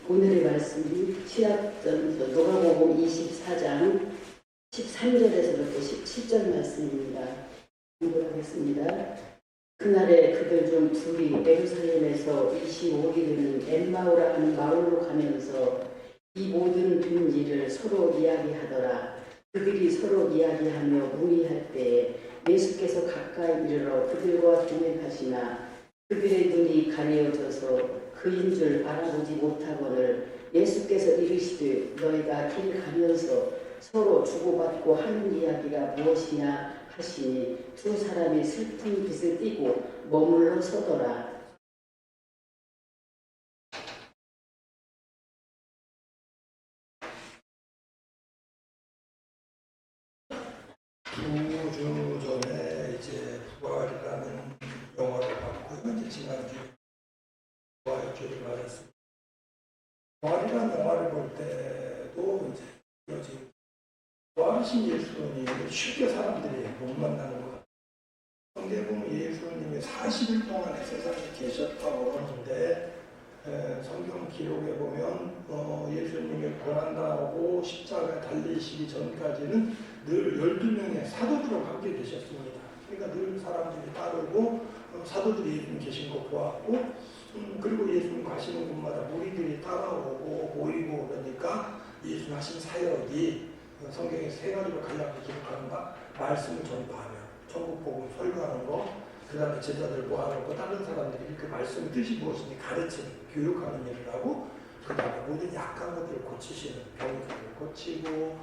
오늘의 말씀이 시작전 누가복음 24장 13절에서부터 17절 말씀입니다. 공부하겠습니다. 그날에 그들 중 둘이 예루살렘에서 25리는 엠마오라 하는 마을로 가면서 이 모든 된 일을 서로 이야기하더라. 그들이 서로 이야기하며 문의할 때에 예수께서 가까이 이르러 그들과 동행하시나 그들의 눈이 가려져서 그인 줄 알아보지 못하거늘 예수께서 이르시되 너희가 길 가면서 서로 주고받고 하는 이야기가 무엇이냐 하시니 두 사람이 슬픈 빛을 띠고 머물러 서더라. 두 주 전에 이제 부활이라는 영화를 봤고요. 이제 지난주 부활주를 말했습니다. 부활이라는 영화를 볼 때도 이제 지금 부활하신 예수님을 쉽게 사람들이 못 만나는 것 같아요. 성경에 보면 예수님이 40일 동안에 세상에 계셨다고 하는데 성경 기록에 보면 예수님이 고난당하고 십자가에 달리시기 전까지는 늘 12명의 사도들과 함께 계셨습니다. 그러니까 늘 사람들이 따르고 사도들이 예수님 계신 거 보았고 그리고 예수님 가시는 곳마다 무리들이 따라오고 모이고 그러니까 예수님 하신 사역이 성경에 세 가지로 간략하게 기록한다. 말씀을 전파하며 천국 복음 설교하는 거, 그 다음에 제자들 모아놓고 다른 사람들이 그 말씀의 뜻이 무엇인지 가르치는, 교육하는 일을 하고, 그 다음에 모든 약한 것들을 고치시는, 병들을 고치고,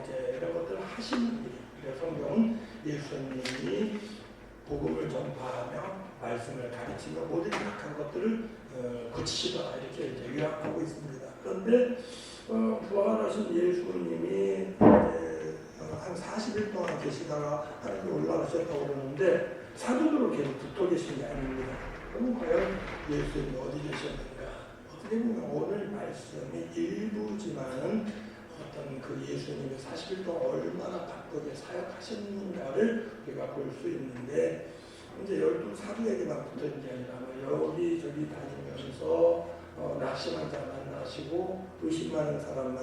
이제 이런 것들을 하시는 일이. 그래서 성경은 예수님이 복음을 전파하며 말씀을 가르치며 모든 약한 것들을 고치시더라 이렇게 이제 요약하고 있습니다. 그런데 부활하신 예수님이 한 40일 동안 계시다가 하나님이 올라가셨다고 그러는데 사도들로 계속 붙어 계신 게 아닙니다. 그럼 과연 예수님이 어디 계셨는가? 어떻게 보면 오늘 말씀이 일부지만은 어떤 그 예수님이 40일 동안 얼마나 바쁘게 사역하셨는가를 우리가 볼 수 있는데 이제 12사도에게만 붙어있는 게 아니라 여기저기 다니면서 낙심한 자 만나시고 의심 많은 사람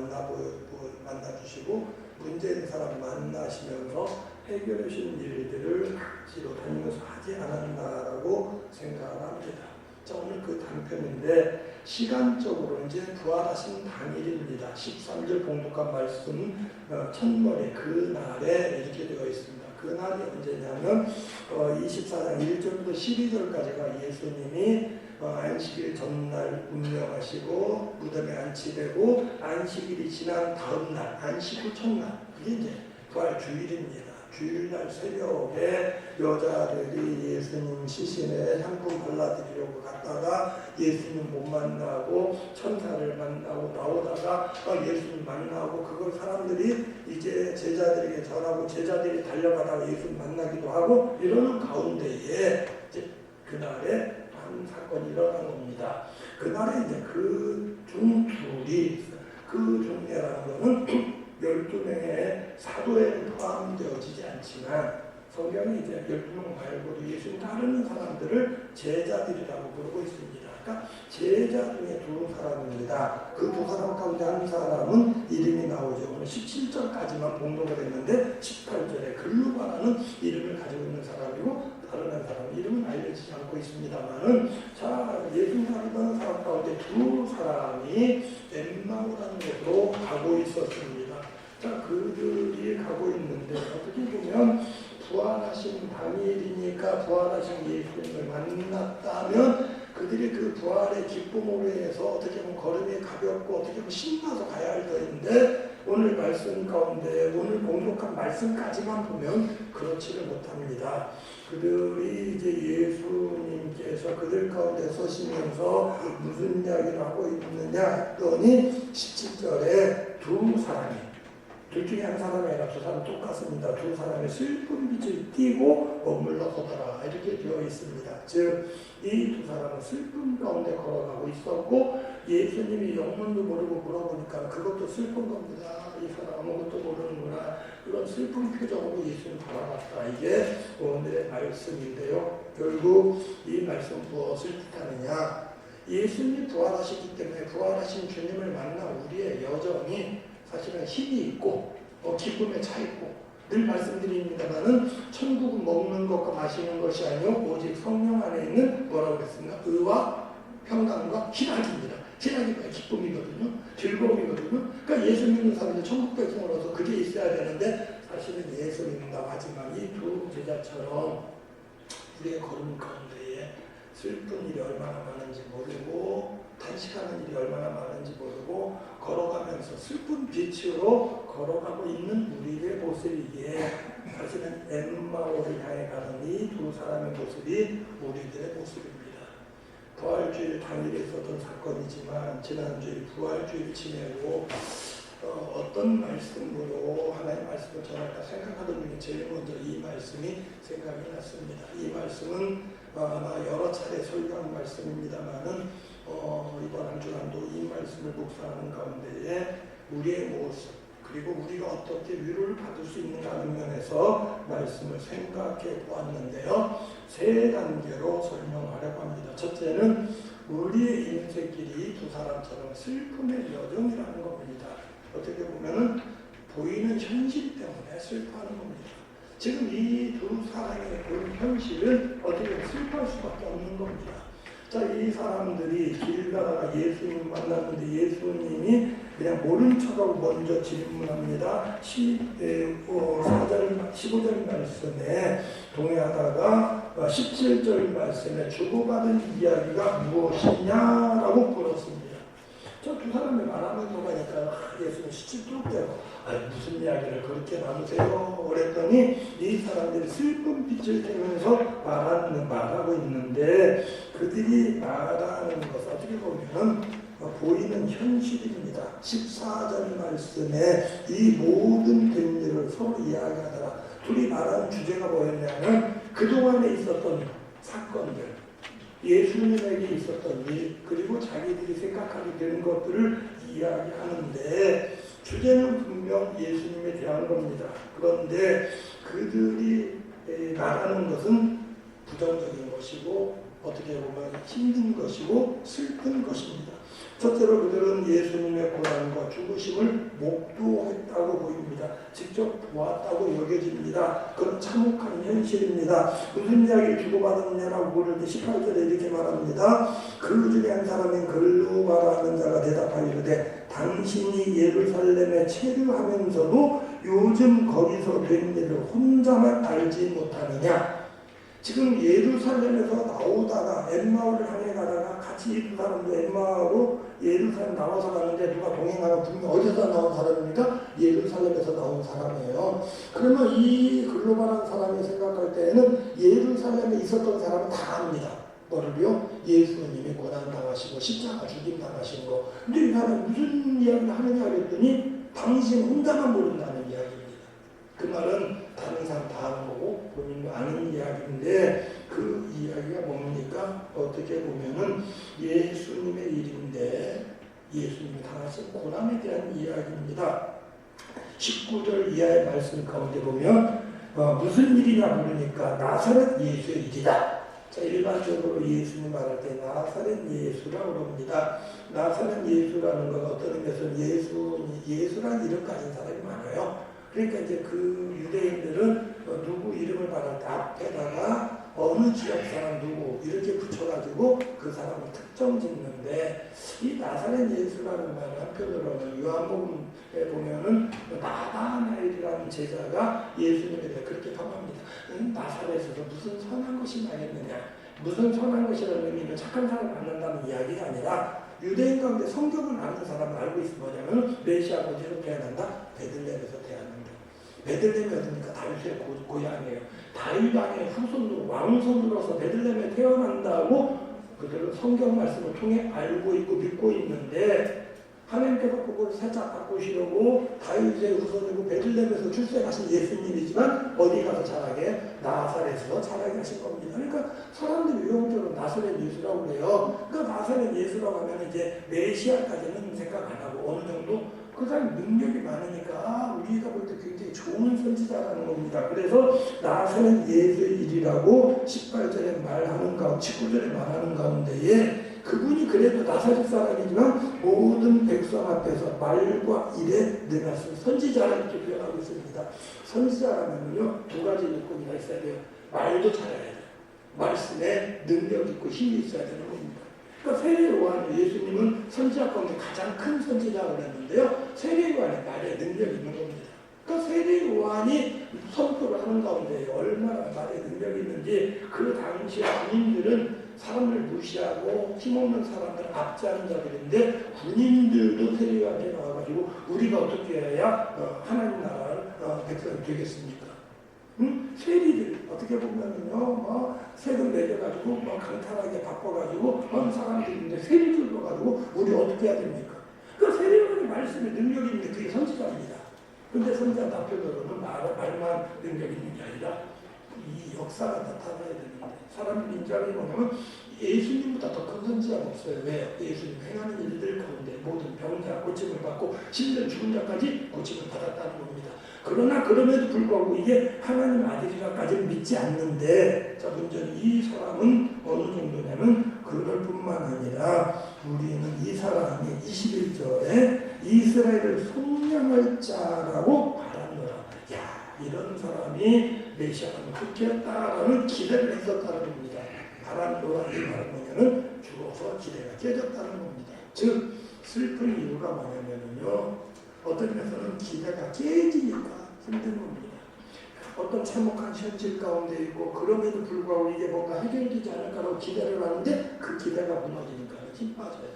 만나주시고 문제 있는 사람 만나시면서 해결해 주신 일들을 각지로 다니면서 하지 않았나라고 생각을 합니다. 자, 오늘 그 단편인데 시간적으로 이제 부활하신 당일입니다. 13절 봉독한 말씀은 첫머리 그날에 이렇게 되어 있습니다. 그날이 언제냐면 24장 1절부터 12절까지가 예수님이 안식일 전날 운명하시고 무덤에 안치되고 안식일이 지난 다음날 안식 후 첫날 그게 이제 부활 주일입니다. 주일날 새벽에 여자들이 예수님 시신에 향품 발라드리려고 갔다가 예수님 못 만나고 천사를 만나고 나오다가 예수님 만나고 그걸 사람들이 이제 제자들에게 전하고 제자들이 달려가다가 예수님 만나기도 하고 이러는 가운데에 이제 그날에 한 사건이 일어난 겁니다. 그날에 이제 그 중 둘이 그 중이라는 거는 12명의 사도에 포함되어지지 않지만 성경이 이제 12명 말고도 예수님 따르는 사람들을 제자들이라고 부르고 있습니다. 그러니까 제자 중에 두 사람입니다. 그 두 사람 가운데 한 사람은 이름이 나오죠. 오늘 17절까지만 봉독을 했는데 18절에 글루바라는 이름을 가지고 있는 사람이고 다른 한 사람 이름은 알려지지 않고 있습니다만은 자 예수님 따르는 사람 가운데 두 사람이 엠마오라는 곳으로 가고 있었습니다. 자, 그들이 가고 있는데 어떻게 보면 부활하신 당일이니까 부활하신 예수님을 만났다면 그들이 그 부활의 기쁨으로 인해서 어떻게 보면 걸음이 가볍고 어떻게 보면 신나서 가야 할 터인데 오늘 말씀 가운데 오늘 공독한 말씀까지만 보면 그렇지를 못합니다. 그들이 이제 예수님께서 그들 가운데 서시면서 무슨 이야기를 하고 있느냐 했더니 17절에 두 사람이 둘 중에 한 사람이 아니라 두 사람 똑같습니다. 두 사람의 슬픈 빛을 띠고 머물러 서더라 이렇게 되어 있습니다. 즉 이 두 사람은 슬픔 가운데 걸어가고 있었고 예수님이 영문도 모르고 물어보니까 그것도 슬픈 겁니다. 이 사람 아무것도 모르는구나. 그런 슬픈 표정으로 예수님 바라봤다. 이게 오늘의 말씀인데요. 결국 이 말씀 무엇을 뜻하느냐. 예수님이 부활하시기 때문에 부활하신 주님을 만나 우리의 여정이 사실은 힘이 있고 기쁨에 차 있고, 늘 말씀드립니다만은 천국은 먹는 것과 마시는 것이 아니요 오직 성령 안에 있는 뭐라고 했습니까? 의와 평강과 희락입니다. 희락이 뭐야? 기쁨이거든요. 즐거움이거든요. 그러니까 예수 믿는 사람이 천국 백성으로서 그게 있어야 되는데, 사실은 예수 믿는다고 하지만 이 두 제자처럼 우리의 걸음 가운데에 슬픈 일이 얼마나 많은지 모르고 탄식하는 일이 얼마나 많은지 모르고 걸어가면서 슬픈 빛으로 걸어가고 있는 우리의 모습이기에, 사실은 엠마오를 향해 가는 이 두 사람의 모습이 우리들의 모습입니다. 부활주일 당일에 있었던 사건이지만 지난주에 부활주일 지내고 어떤 말씀으로 하나의 말씀을 전할까 생각하던 중에 제일 먼저 이 말씀이 생각이 났습니다. 이 말씀은 아마 여러 차례 설교한 말씀입니다만은 이번 한 주간도 이 말씀을 묵상하는 가운데에 우리의 모습, 그리고 우리가 어떻게 위로를 받을 수 있는가 하는 면에서 말씀을 생각해 보았는데요. 세 단계로 설명하려고 합니다. 첫째는 우리의 인생길이 두 사람처럼 슬픔의 여정이라는 겁니다. 어떻게 보면은 보이는 현실 때문에 슬퍼하는 겁니다. 지금 이 두 사람의 그 현실은 어떻게 보면 슬퍼할 수밖에 없는 겁니다. 자, 이 사람들이 길 가다가 예수님 만났는데 예수님이 그냥 모른 척하고 먼저 질문합니다. 15절 말씀에 동의하다가 17절 말씀에 주고받은 이야기가 무엇이냐라고 물었습니다. 저 두 사람이 말하면서 가니까 예수님 시칠뚝대고 무슨 이야기를 그렇게 나누세요? 그랬더니 이 사람들이 슬픈 빛을 띠면서 말하고 있는데, 그들이 말하는 것은 어떻게 보면 보이는 현실입니다. 14절 말씀에 이 모든 된 일을 서로 이야기하다가 둘이 말하는 주제가 뭐였냐면 그동안에 있었던 사건들, 예수님에게 있었던 일, 그리고 자기들이 생각하게 되는 것들을 이야기하는데, 주제는 분명 예수님에 대한 겁니다. 그런데 그들이 말하는 것은 부정적인 것이고, 어떻게 보면 힘든 것이고 슬픈 것입니다. 첫째로 그들은 예수님의 고난과 죽으심을 목도했다고 보입니다. 직접 보았다고 여겨집니다. 그건 참혹한 현실입니다. 무슨 이야기를 주고받았냐라고 물을 때 18절에 이렇게 말합니다. 그 중에 한 사람인 글루바라는 자가 대답하이르되 당신이 예루살렘에 체류하면서도 요즘 거기서 된 일을 혼자만 알지 못하느냐. 지금 예루살렘에서 나오다가 엠마오를 향해 가다가 같이 이 두 사람도 엠마오로 예루살렘 나와서 가는데 누가 동행하면 분명 어디서 나온 사람입니까? 예루살렘에서 나온 사람이에요. 그러면 이 글로바라는 사람이 생각할 때에는 예루살렘에 있었던 사람은 다 압니다. 뭐를요? 예수님이 고난당하시고 십자가 죽임당하신 거. 근데 이 사람이 무슨 이야기를 하느냐 그랬더니 당신 혼자만 모른다는 이야기입니다. 그 말은 다른 사람 다 아는 거고 본인도 아는 이야기인데, 그 이야기가 뭡니까? 어떻게 보면은 예수님의 일인데 예수님이 당하신 고난에 대한 이야기입니다. 19절 이하의 말씀 가운데 보면 무슨 일이냐 물으니까 나사렛 예수의 일이다. 자, 일반적으로 예수님 말할 때 나사렛 예수라고 합니다. 나사렛 예수라는 건 어떤 의미에서 예수라는 이름 가진 사람이 많아요. 그러니까 이제 그 유대인들은 누구 이름을 말할 때 앞에다가 어느 지역 사람 누구 이렇게 붙여가지고 그 사람을 특정 짓는데, 이 나사렛 예수라는 말은 한편으로는 요한복음에 보면은 나다나엘이라는 제자가 예수님에 대해 그렇게 평합니다. 나사렛에서 무슨 선한 것이 나겠느냐. 무슨 선한 것이라는 의미는 착한 사람을 만난다는 이야기가 아니라, 유대인 가운데 성경을 아는 사람은 알고 있으면 뭐냐면 메시아가 어디서 태어난다? 베들레헴에서 태어난다. 베들레헴이 어딥니까? 다윗의 고향이에요. 다윗 왕의 후손으로 왕손으로서 베들레헴에 태어난다고 그들은 성경 말씀을 통해 알고 있고 믿고 있는데, 하나님께서 그걸 살짝 바꾸시려고 다윗의 후손이고 베들레헴에서 출생하신 예수님이지만 어디 가서 자라게? 나사렛에서 자라게 하신 겁니다. 그러니까 사람들이 유형적으로 나사렛 예수라고 해요. 그러니까 나사렛 예수라고 하면 이제 메시아까지는 생각 안 하고 어느 정도 그 사람 능력이 많으니까 우리가 볼 때 굉장히 좋은 선지자라는 겁니다. 그래서 나사렛 예수의 일이라고 18절에 말하는 가운데, 19절에 말하는 가운데에 그분이 그래도 나사렛 사람이지만 모든 백성 앞에서 말과 일에 능하신 선지자를 이렇게 표현하고 있습니다. 선지자라면요 두 가지 요건이 있어야 돼요. 말도 잘해야 돼요. 말씀에 능력 있고 힘이 있어야 되는 겁니다. 그러니까 세례 요한 예수님은 선지자 가운데 가장 큰 선지자가 됐는데요. 세례 요한의 말에 능력이 있는 겁니다. 그러니까 세례 요한이 선포를 하는 가운데 얼마나 말에 능력이 있는지 그 당시 군인들은 사람을 무시하고 힘없는 사람들을 압제하는 자들인데 군인들도 세례 요한에 나와가지고 우리가 어떻게 해야 하나님 나라를 백성이 되겠습니까? 응? 세리들 어떻게 보면은요 세금 매겨가지고 강탈하게 바꿔가지고 사람들인데 세리들로 가지고 우리 어떻게 해야 됩니까? 그 세례 요한의 말씀에 능력이 있는데 그게 선지자입니다. 근데 선지자 답변으로는 말만 능력이 있는 게 아니라 이 역사가 나타나야 되는데 사람 인정이 뭐냐면 예수님보다 더 큰 선지자가 없어요. 왜요? 예수님 행하는 일들 가운데 모든 병자 고침을 받고 심지어 죽은 자까지 고침을 받았다는 겁니다. 그러나 그럼에도 불구하고 이게 하나님 아들이라까지는 믿지 않는데 자 문제는 이 사람은 어느 정도냐면 그럴 뿐만 아니라 우리는 이 사람이 21절에 이스라엘을 속량할 자라고 바라노라. 야 이런 사람이 메시아를 흑했다라는 기대를 했었다는 겁니다. 바라노라 이 말은 뭐냐면 죽어서 기대가 깨졌다는 겁니다. 즉 슬픈 이유가 뭐냐면요 어떤 면에서는 기대가 깨지니까 힘든 겁니다. 어떤 참혹한 현실 가운데 있고 그럼에도 불구하고 이게 뭔가 해결되지 않을까라고 기대를 하는데 그 기대가 무너지니까 힘 빠져요.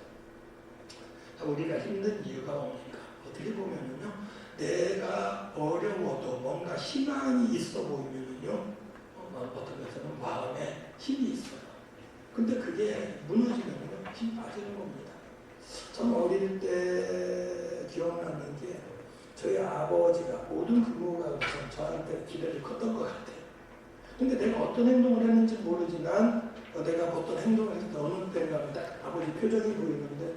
우리가 힘든 이유가 뭡니까? 어떻게 보면은요 내가 어려워도 뭔가 희망이 있어 보이면은요 어떤 면에서는 마음에 힘이 있어요. 근데 그게 무너지면은요 힘 빠지는 겁니다. 저는 어릴 때 기억나는 게 저희 아버지가 모든 부모가 저한테 기대를 컸던 것 같아요. 근데 내가 어떤 행동을 했는지 모르지만 내가 어떤 행동을 했을 때 어느 때인가 딱 아버지 표정이 보이는데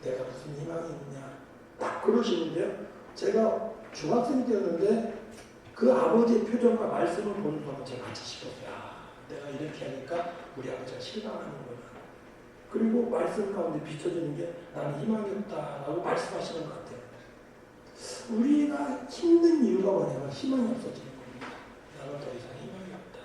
내가 무슨 희망이 있냐 딱 그러시는데요. 제가 중학생 때였는데 그 아버지의 표정과 말씀을 보는 동안 제가 같이 싶었어요. 내가 이렇게 하니까 우리 아버지가 실망하는구나. 그리고 말씀 가운데 비춰지는 게 나는 희망이 없다라고 말씀하시는 것 같아요. 우리가 힘든 이유가 뭐냐면 희망이 없어지는 겁니다. 나는 더 이상 희망이 없다.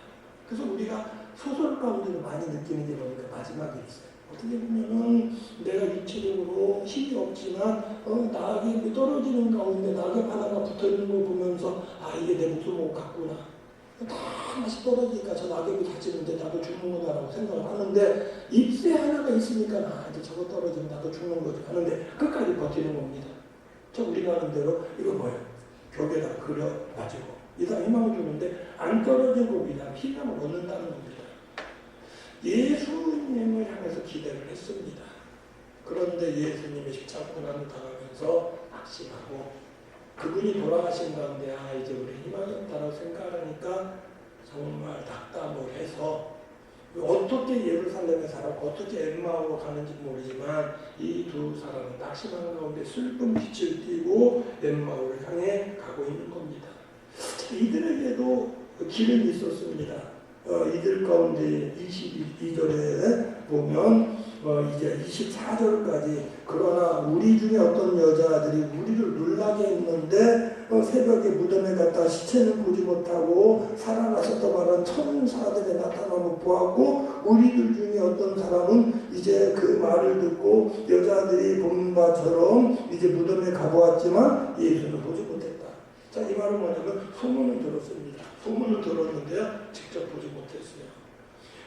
그래서 우리가 소설 가운데 많이 느끼는 게 뭐니까 마지막에 있어요. 어떻게 보면은 내가 육체적으로 힘이 없지만 낙이 떨어지는 가운데 낙엽 하나가 붙어있는 걸 보면서 이게 내 목숨 못 갔구나. 다 하나씩 떨어지니까 저 낙엽이 다치는데 나도 죽는구나라고 생각을 하는데 잎새 하나가 있으니까 이제 저거 떨어지면 나도 죽는 거지 하는데 끝까지 버티는 겁니다. 저 우리가 하는 대로 이거 뭐예요? 벽에다 그려가지고 이상 희망을 주는데 안 떨어지고 그냥 희망을 얻는다는 겁니다. 예수님을 향해서 기대를 했습니다. 그런데 예수님이 십자군환을 당하면서 낙심하고 그분이 돌아가신 가운데 이제 우리 희망이 없다고 생각하니까 정말 낙담을 해서 어떻게 예루살렘에 살았고 어떻게 엠마오로 가는지 모르지만 이 두 사람은 낙심하는 가운데 슬픈 빛을 띠고 엠마오를 향해 가고 있는 겁니다. 이들에게도 길은 있었습니다. 이들 가운데 22절에 보면 이제 24절까지 그러나 우리 중에 어떤 여자들이 우리를 놀라게 했는데 새벽에 무덤에 갔다 시체는 보지 못하고 살아나셨다 말한 천사들의 나타남을 보았고 우리들 중에 어떤 사람은 이제 그 말을 듣고 여자들이 본 바처럼 이제 무덤에 가보았지만 예수는 보지 못했다. 자, 이 말은 뭐냐면 소문을 들었습니다. 소문을 들었는데요 직접 보지 못했어요.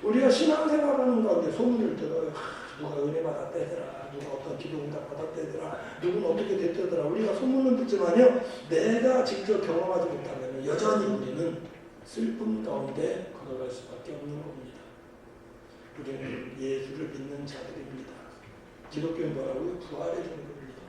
우리가 신앙생활하는 가운데 소문을 들어요. 누가 은혜 받았대더라, 누가 어떤 기도 응답 받았대더라, 누구는 어떻게 됐대더라. 우리가 소문을 듣지만요 내가 직접 경험하지 못하면 여전히 우리는 슬픔 가운데 걸어갈 수밖에 없는 겁니다. 우리는 예수를 믿는 자들입니다. 기독교는 뭐라고요? 부활의 종교입니다.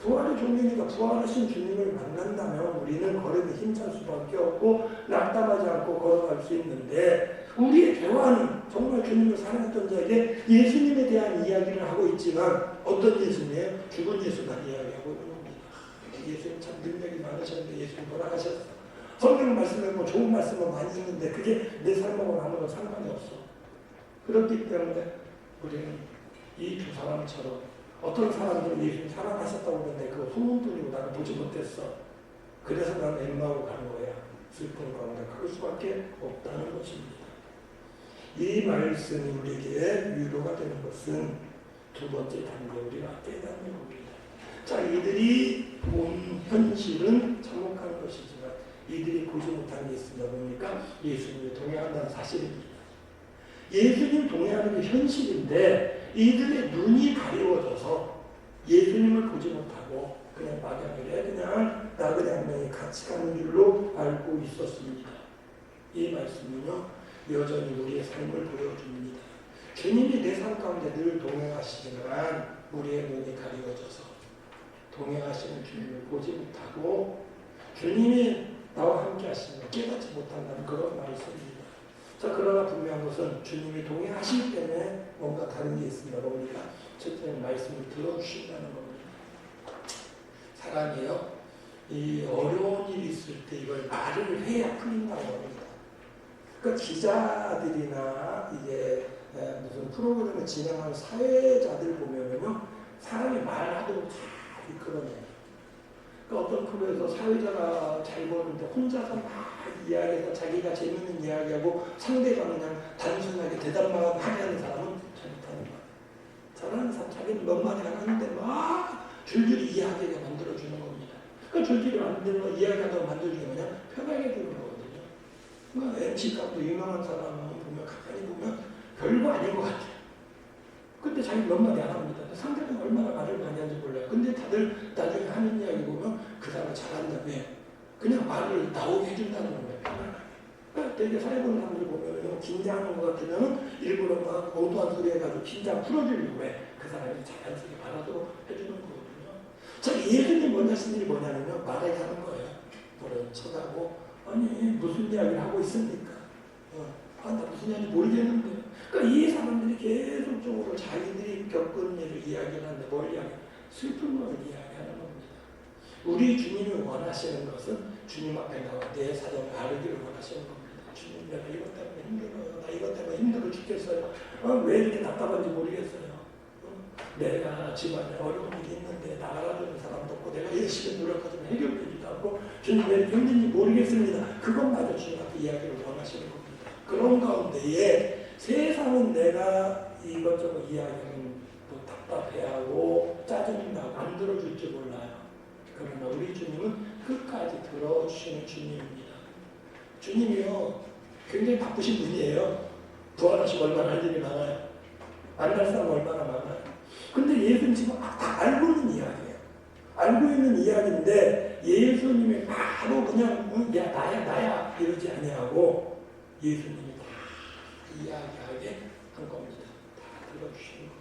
부활의 종교니까 부활하신 주님을 만난다면 우리는 걸음이 힘찬 수밖에 없고 낙담하지 않고 걸어갈 수 있는데 우리의 대화는 정말 주님을 사랑했던 자에게 예수님에 대한 이야기를 하고 있지만 어떤 예수님이에요? 죽은 예수만 이야기하고 있는 겁니다. 예수님 참 능력이 많으셨는데 예수님 돌아가셨어. 성경 말씀에 뭐 좋은 말씀은 많이 있는데 그게 내 삶하고는 아무런 상관이 없어. 그렇기 때문에 우리는 이 두 사람처럼 어떤 사람들은 예수님 사랑하셨다고 그러는데 그거 소문뿐이고 나는 보지 못했어. 그래서 난 엠마오로 간 거야. 슬픈 가운데 갈 수밖에 없다는 것입니다. 이 말씀이 우리에게 위로가 되는 것은 두 번째 단계 우리가 깨닫는 겁니다. 자, 이들이 본 현실은 참혹한 것이지만 이들이 보지 못한 게 있습니다. 뭡니까? 예수님이 동행한다는 사실입니다. 예수님 동행하는 게 현실인데 이들의 눈이 가리워져서 예수님을 보지 못하고 그냥 막연하게 그냥 나그네 한 명이 같이 가는 길로 알고 있었습니다. 이 말씀은요 여전히 우리의 삶을 보여줍니다. 주님이 내 삶 가운데 늘 동행하시지만 우리의 눈이 가리워져서 동행하시는 주님을 보지 못하고 주님이 나와 함께 하시면 깨닫지 못한다는 그런 말씀입니다. 자, 그러나 분명한 것은 주님이 동행하실 때문에 뭔가 다른 게 있습니다. 뭡니까? 첫째는 말씀을 들어주신다는 겁니다. 사람이요, 이 어려운 일이 있을 때 이걸 말을 해야 풀린다는 겁니다. 그러니까 기자들이나 이게 무슨 프로그램을 진행하는 사회자들 보면은요, 사람이 말하도록 잘 이끌어내요. 그러니까 어떤 프로에서 사회자가 잘 보는데 혼자서 막 이야기해서 자기가 재밌는 이야기하고 상대방은 그냥 단순하게 대답만 하는 사람은 잘못하는 거예요. 잘하는 사람 자기는 몇 마디 안 하는데 막 줄줄이 이야기하게 만들어주는 겁니다. 그러니까 줄줄이 만들어 이야기하다가 만들어주면 그냥 편하게 주는 거거든요. 그러니까 MC값도 유명한 사람은 보면 가만히 보면 별거 아닌 것 같아요. 근데 자기 몇 마디 안 합니다. 상대방이 얼마나 말을 많이 하는지 몰라요. 근데 다들 나중에 하는 이야기 보면 그 사람 잘한다. 왜? 그냥 말을 나오게 해준다는 거예요. 그러니까 되게 사회 보는 사람들 보면 긴장하는 것 같으면 일부러 막 어두한 소리 해가지고 긴장 풀어주려고 해. 그 사람이 자연스럽게 말하도록 해주는 거거든요. 자, 예수님 먼저 하신 일이 뭐냐면요. 말하게 하는 거예요. 뭐를 쳐다보고 아니 무슨 이야기를 하고 있습니까? 나 무슨 이야기인지 모르겠는데. 그러니까 이 사람들이 계속적으로 자기들이 겪은 일을 이야기를 하는데 뭘 이야기? 슬픈 걸 이야기하는 겁니다. 우리 주님이 원하시는 것은 주님 앞에 나와 내 사정을 알기를 원하시는 겁니다. 주님, 내가 이것 때문에 힘들어요. 나 이것 때문에 힘들어 죽겠어요. 왜 이렇게 답답한지 모르겠어요. 내가 집안에 어려운 일이 있는데 나 알아주는 사람도 없고 내가 열심히 노력하지만 해결되지도 않고 주님 왜 이렇게 힘든지 모르겠습니다. 그것마저 주님 앞에 이야기를 원하시는 겁니다. 그런 가운데에 세상은 내가 이것저것 이야기하면 뭐 답답해하고 짜증나고 안 들어줄 줄 몰라요. 그러나 우리 주님은 끝까지 들어주시는 주님입니다. 주님이요 굉장히 바쁘신 분이에요. 부활하시고 얼마나 할 일이 많아요. 만날 사람 얼마나 많아요. 근데 예수님 지금 다 알고 있는 이야기예요. 알고 있는 이야기인데 예수님이 바로 그냥 야 나야 이러지 아니하고 예수님이 다 이야기하게 한 겁니다. 다 들어주시는 겁니다.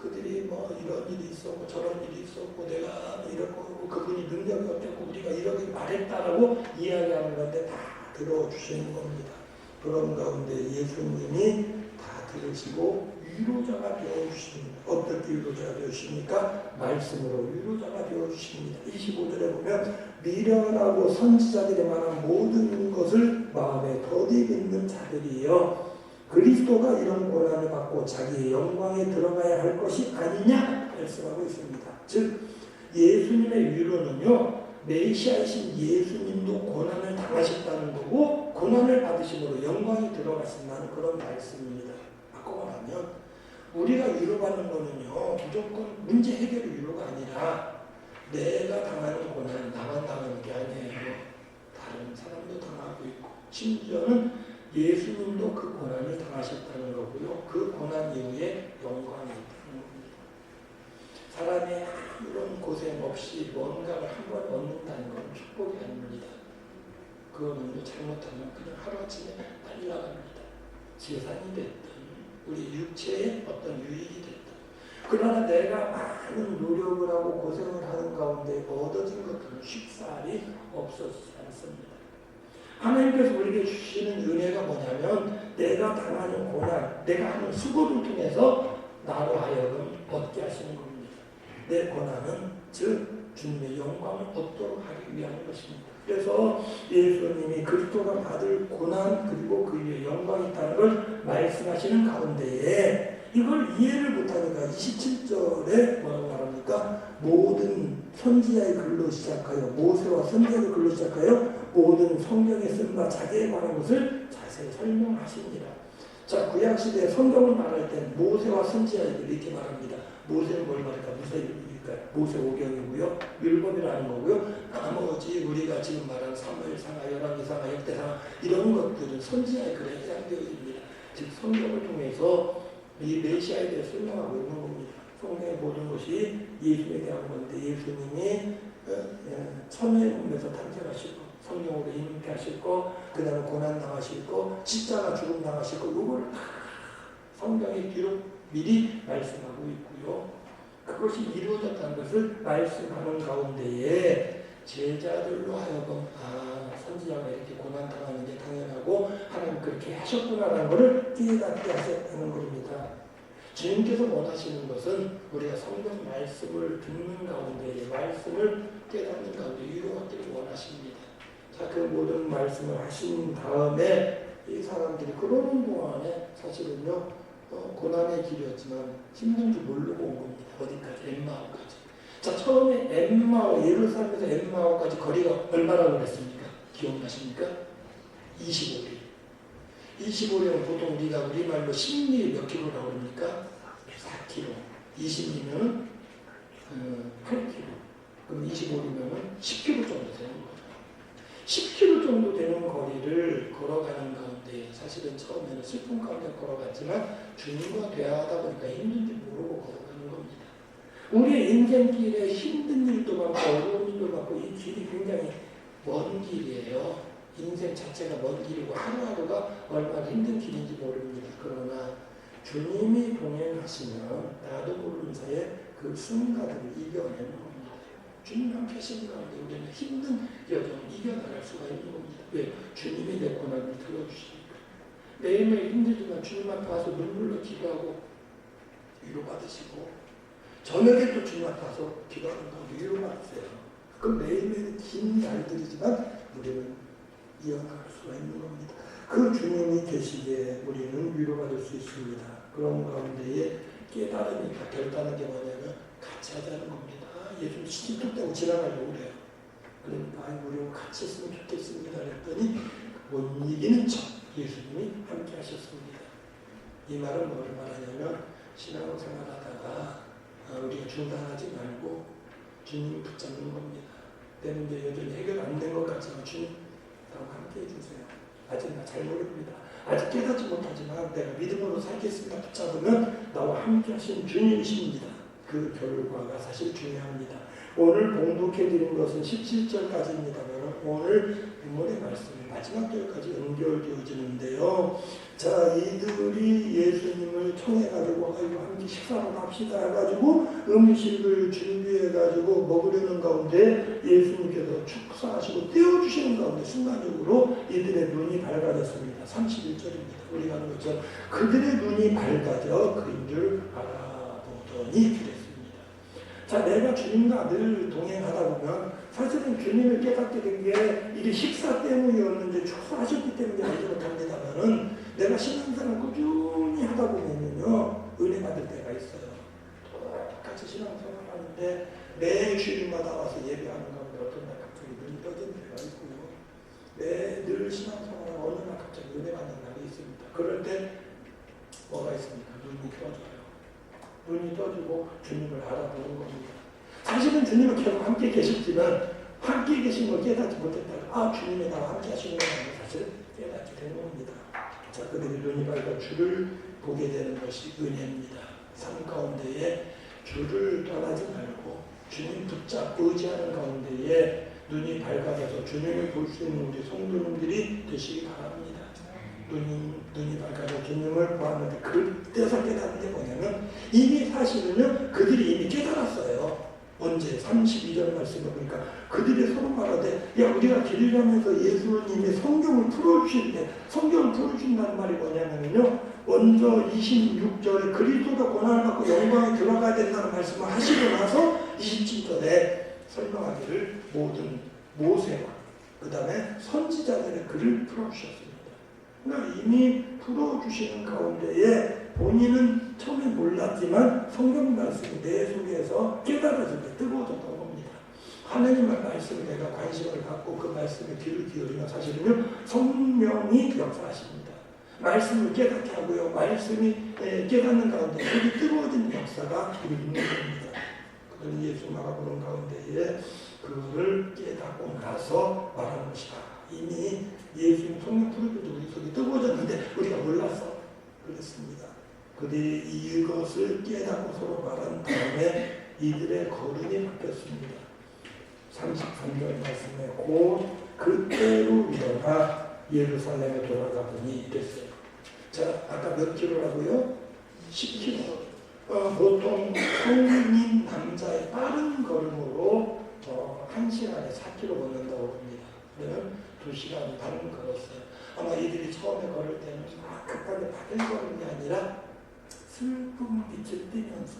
그들이 뭐 이런 일이 있었고 저런 일이 있었고 내가 이렇고 그분이 능력이 어땠고 우리가 이렇게 말했다라고 이야기하는 건데 다 들어주시는 겁니다. 그런 가운데 예수님이 다 들으시고 위로자가 되어주십니다. 어떻게 위로자가 되어주십니까? 말씀으로 위로자가 되어주십니다. 25절에 보면 미련하고 선지자들이 말한 모든 것을 마음에 더디 믿는 자들이여 그리스도가 이런 고난을 받고 자기의 영광에 들어가야 할 것이 아니냐 말씀하고 있습니다. 즉 예수님의 위로는요 메시아이신 예수님도 고난을 당하셨다는 거고 고난을 받으심으로 영광이 들어가신다는 그런 말씀입니다. 바꿔 말하면 우리가 위로받는 거는요 무조건 문제 해결의 위로가 아니라 내가 당하는 고난은 나만 당하는 게 아니에요. 다른 사람도 당하고 있고 심지어는 예수님도 그 고난을 당하셨다는 거고요. 그 고난 이후에 영광이 있다는 겁니다. 사람의 아무런 고생 없이 뭔가를 한 번 얻는다는 건 축복이 아닙니다. 그거는 잘못하면 그냥 하루아침에 빨리 나갑니다. 재산이 됐든 우리 육체의 어떤 유익이 됐든 그러나 내가 많은 노력을 하고 고생을 하는 가운데 얻어진 것들은 쉽사리 없어지지 않습니다. 하나님께서 우리에게 주시는 은혜가 뭐냐면 내가 당하는 고난, 내가 하는 수고를 통해서 나로 하여금 얻게 하시는 겁니다. 내 고난은 즉 주님의 영광을 얻도록 하기 위한 것입니다. 그래서 예수님이 그리스도가 받을 고난 그리고 그 위에 영광이 있다는 걸 말씀하시는 가운데에 이걸 이해를 못하니까 27절에 뭐라고 말합니까? 모든 선지자의 글로 시작하여 모세와 선지자의 글로 시작하여 모든 성경에 쓴 바 자기에 관한 것을 자세히 설명하십니다. 자, 구약시대에 성경을 말할 때 모세와 선지자들 이렇게 말합니다. 모세는 뭘 말할까? 모세오경이고요. 율법이라는 거고요. 나머지 우리가 지금 말하는 사무엘상하, 열왕기상하, 역대상하 이런 것들은 선지자의 글에 해당되어 있습니다. 즉 성경을 통해서 이 메시아에 대해 설명하고 있는 겁니다. 성경의 모든 것이 예수에 대한 건데 예수님이 천의 몸에서 탄생하실 거, 성령으로 잉태하실 거, 그 다음에 고난당하실 거, 십자가 죽음 당하실 거, 요거를 다 성경에 기록 미리 말씀하고 있고요. 그것이 이루어졌다는 것을 말씀하는 가운데에 제자들로 하여금 선지자가 이렇게 고난당하는 게 당연하고 하나님 그렇게 하셨구나라는 것을 깨닫게 하셨다는 겁니다. 주님께서 원하시는 것은 우리가 성경 말씀을 듣는 가운데 말씀을 깨닫는 가운데 위로받기를 원하십니다. 자, 그 모든 말씀을 하신 다음에 이 사람들이 그러는 동안에 사실은요 고난의 길이었지만 힘든 줄 모르고 온 겁니다. 어디까지? 엠마오까지. 자, 처음에 엠마오, 예루살렘에서 엠마오까지 거리가 얼마라고 그랬습니까? 기억나십니까? 25리. 25리면 보통 우리가 우리말로 10리 몇 킬로라고 그럽니까? 4킬로. 20리면 8킬로. 그럼 25리면 10킬로 정도 되는 거예요. 10킬로 정도 되는 거리를 걸어가는 가운데 사실은 처음에는 슬픔 가운데 걸어갔지만 주님과 대화하다 보니까 힘든지 모르고 걸어가는 겁니다. 우리의 인생길에 힘든 일도 많고 어려운 일도 많고 이 길이 굉장히 먼 길이에요. 인생 자체가 먼 길이고 하루하루가 얼마나 힘든 길인지 모릅니다. 그러나 주님이 동행하시면 나도 모르는 사이에 그 순간을 이겨내는 겁니다. 주님 함께 하시는 가운데 우리는 힘든 여정을 이겨나갈 수가 있는 겁니다. 왜? 주님이 내 고난을 들어주시니까. 매일매일 힘들지만 주님 앞에 와서 눈물로 기도하고 위로받으시고 저녁에 또 주님 앞에 와서 기도하는 가운데 위로받으세요. 그럼 매일매일 긴 날들이지만 우리는 이어나갈 수가 있는 겁니다. 그 주님이 계시기에 우리는 위로받을 수 있습니다. 그런 가운데에 깨달으니까 결단한 게 뭐냐면 같이 하자는 겁니다. 예수님 시집 뚝 지나가려고 그래요. 그러니까 우리 같이 했으면 좋겠습니다. 그랬더니 못 이기는 척 예수님이 함께 하셨습니다. 이 말은 뭘 말하냐면 신앙생활 하다가 우리가 중단하지 말고 주님 붙잡는 겁니다. 때문에 여전히 해결 안 된 것 같지만 주님 나와 함께 해주세요. 아직 나 잘 모릅니다. 아직 깨닫지 못하지만 내가 믿음으로 살겠습니다. 붙잡으면 나와 함께 하신 주님이십니다. 그 결과가 사실 중요합니다. 오늘 봉독해드린 것은 17절까지입니다만 오늘 본문의 말씀이 마지막 절까지 연결되어지는데요. 자, 이들이 예수님을 청해가지고 함께 식사를 합시다 해가지고 음식을 준비해가지고 먹으려는 가운데 예수님께서 축사하시고 떼어주시는 가운데 순간적으로 이들의 눈이 밝아졌습니다. 31절입니다. 우리가 하는 것처럼 그들의 눈이 밝아져 그인줄 알아보더니 그랬습니다. 자, 내가 주님과 늘 동행하다 보면 사실은 주님을 깨닫게 된 게 이게 식사 때문이었는데 축사하셨기 때문에 알지 못합니다만은 내가 신앙생활을 꾸준히 하다 보면요 은혜 받을 때가 있어요. 똑같이 신앙생활 하는데 매 주일마다 와서 예배하는 가운데 어떤 날 갑자기 눈이 떠진 때가 있고요. 늘 신앙생활을 어느 날 갑자기 은혜 받는 날이 있습니다. 그럴 때 뭐가 있습니까? 눈이 떠져요. 눈이 떠지고 주님을 알아보는 겁니다. 사실은 주님은 계속 함께 계셨지만 함께 계신 걸 깨닫지 못했다가 주님이 나와 함께 하시는구나 사실 깨닫게 되는 겁니다. 자, 그들이 눈이 밝아 주를 보게 되는 것이 은혜입니다. 삶 가운데에 주를 떠나지 말고 주님 붙잡고 의지하는 가운데에 눈이 밝아져서 주님을 볼 수 있는 우리 성도님들이 되시기 바랍니다. 눈이 밝아져 주님을 보았는데 그때서 깨닫는 게 뭐냐면 이미 사실은요 그들이 이미 깨달았어요. 언제? 32절 말씀을 보니까 그들이 서로 말하되 야 우리가 길가면서 예수님이 성경을 풀어주실 때 성경을 풀어주신다는 말이 뭐냐면요 먼저 26절에 그리스도가 고난을 받고 영광에 들어가야 된다는 말씀을 하시고 나서 27절에 설명하기를 모든 모세와 그 다음에 선지자들의 글을 풀어주셨습니다. 그러니까 이미 풀어주시는 가운데에 본인은 처음에 몰랐지만 성경 말씀이 내 속에서 깨달아지게 뜨거워졌던 겁니다. 하나님의 말씀에 내가 관심을 갖고 그 말씀에 귀를 기울이면 사실은요 성령이 역사하십니다. 말씀을 깨닫게 하고요. 말씀이 깨닫는 가운데 속이 뜨거워지는 역사가 있는 겁니다. 그들은 예수 말하고는 가운데에 그를 깨닫고 나서 말하는 것이다. 이미 예수님 성령 풀어줘도 우리 속이 뜨거워졌는데 우리가 몰랐어. 그렇습니다. 그들이 이것을 깨닫고 서로 말한 다음에 이들의 걸음이 바뀌었습니다. 33절 말씀에 곧 그때로 일어나 예루살렘에 돌아가더니 됐어요. 자, 아까 몇 킬로라고요? 10킬로. 보통 성인 남자의 빠른 걸음으로 1시간에 4킬로 걷는다고 합니다. 그러면 2시간 반 걸었어요. 아마 이들이 처음에 걸을 때는 막 급하게 받은 걸음이 아니라 슬픈 빛을 띠면서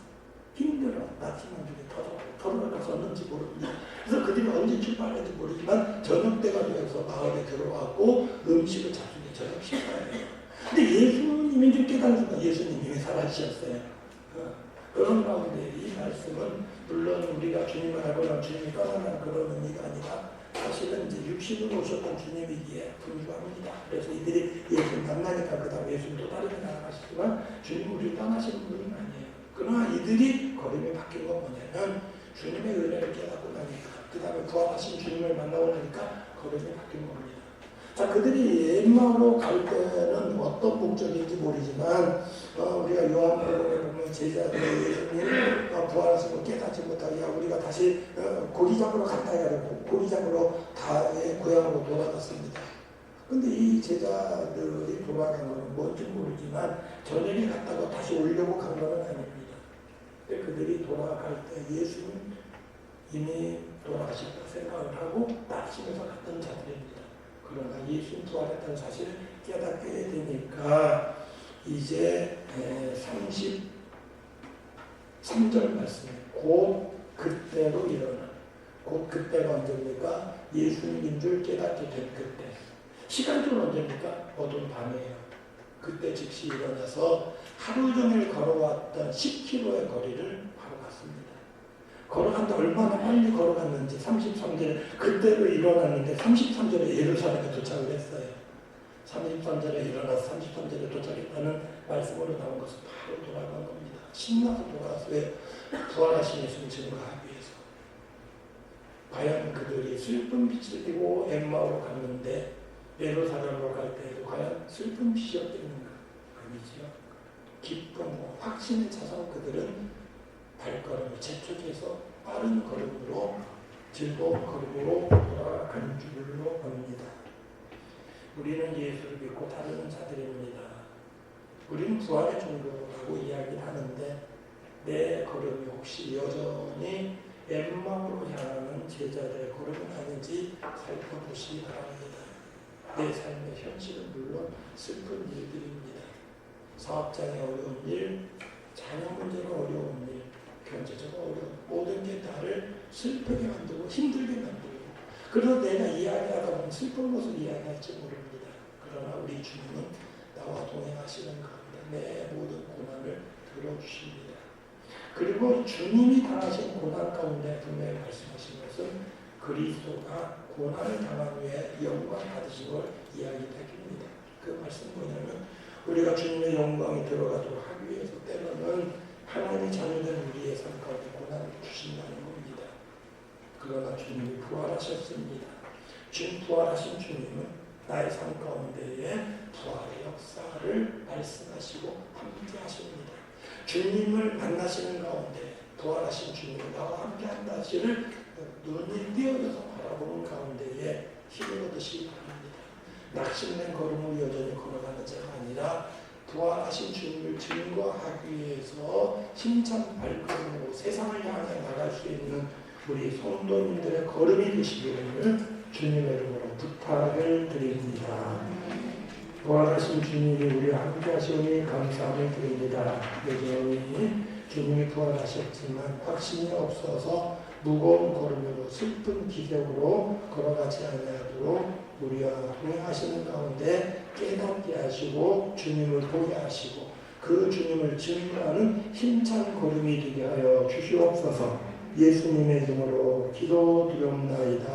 힘들어 낮이만 중에 걷는지 모릅니다. 그래서 그들이 언제 출발했는지 모르지만 저녁 때가 되어서 마을에 들어왔고 음식을 잡수게 저녁 식사예요. 근데 예수님이 좀 깨닫는 순간 예수님이 사라지셨어요. 그런 가운데 이 말씀은 물론 우리가 주님을 알거나 주님이 떠나는 그런 의미가 아니라 사실은 이제 육신으로 오셨던 주님이기에 불구합니다. 그래서 이들이 예수님 만나니까 그 다음에 예수님 또 다른 데 나아가시지만 주님 우리를 떠나시는 분은 아니에요. 그러나 이들이 걸음이 바뀐 건 뭐냐면 주님의 은혜를 깨닫고 나니까 그 다음에 부활하신 주님을 만나고 나니까 걸음이 바뀐 겁니다. 자, 그들이 엠마오로 갈 때는 어떤 목적인지 모르지만 우리가 요한복음에 보면 제자들의 예수님 부활하신 걸 깨닫지 못하게 우리가 다시 고기 잡으러 갔다 해가지고 고기 잡으러 다의 고향으로 돌아갔습니다. 근데 이 제자들이 돌아간 건 뭔지 모르지만 저녁에 갔다가 다시 오려고 간 건 아닙니다. 근데 그들이 돌아갈 때 예수님 이미 돌아가셨다 생각을 하고 낙심해서 갔던 자들입니다. 그러나 예수님 부활했다는 사실을 깨닫게 되니까 이제 33절 말씀에 곧 그때로 일어나. 곧 그때가 언제입니까? 예수님인 줄 깨닫게 된 그때. 시간적으로 언제입니까? 어두운 밤이에요. 그때 즉시 일어나서 하루 종일 걸어왔던 10km의 거리를 바로 갔습니다. 걸어간다 얼마나 빨리 걸어갔는지 33절에 그때로 일어났는데 33절에 예루살렘에 도착을 했어요. 33절에 일어나서 33절에 도착했다는 말씀으로 나온 것은 바로 돌아간 겁니다. 신나서 돌아와서 왜? 부활하신 예수님 증거하기 위해서. 과연 그들이 슬픈 빛을 띠고 엠마오로 갔는데 예루살렘으로 갈 때에도 과연 슬픈 빛이었겠는가? 아니지요. 기쁨과 확신에 차서 그들은 발걸음을 재촉해서 빠른 걸음으로 즐거운 걸음으로 돌아간 줄로 봅니다. 우리는 예수를 믿고 따르는 자들입니다. 우리는 부활의 종교라고 이야기를 하는데 내 걸음이 혹시 여전히 엠마오로 향하는 제자들의 걸음은 아닌지 살펴보시기 바랍니다. 내 삶의 현실은 물론 슬픈 일들입니다. 사업장의 어려운 일, 자녀 문제로 어려운 일, 경제적으로 어려운 모든 게 나를 슬프게 만들고 힘들게 만들고 그래서 내가 이야기하다 보면 슬픈 것을 이야기할지 모릅니다. 그러나 우리 주님은 나와 동행하시는 가운데 내 모든 고난을 들어주십니다. 그리고 주님이 당하신 고난 가운데 분명히 말씀하신 것은 그리스도가 고난을 당한 후에 영광 받으신 걸 이야기하십니다. 그 말씀은 뭐냐면 우리가 주님의 영광에 들어가도록 하기 위해서 때로는 하나님의 자녀된 우리의 삶 가운데 고난을 주신다는 겁니다. 그러나 주님이 부활하셨습니다. 주님 부활하신 주님은 나의 삶 가운데에 부활의 역사를 말씀하시고 함께 하십니다. 주님을 만나시는 가운데 부활하신 주님이 나와 함께 한다 하시를 눈이 띄어져서 바라보는 가운데에 힘을 얻으시기 바랍니다. 낙심된 걸음을 여전히 걸어가는 자가 아니라 부활하신 주님을 증거하기 위해서 힘찬 발걸음으로 세상을 향해 나갈 수 있는 우리 성도님들의 걸음이 되시기를 주님의 이름으로 부탁을 드립니다. 부활하신 주님이 우리와 함께 하시니 감사함을 드립니다. 여전히 주님이 부활하셨지만 확신이 없어서 무거운 걸음으로 슬픈 기적으로 걸어가지 아니하도록 우리와 동행하시는 가운데 깨닫게 하시고 주님을 보게 하시고 그 주님을 증거하는 힘찬 걸음이 되게 하여 주시옵소서. 예수님의 이름으로 기도드리옵나이다.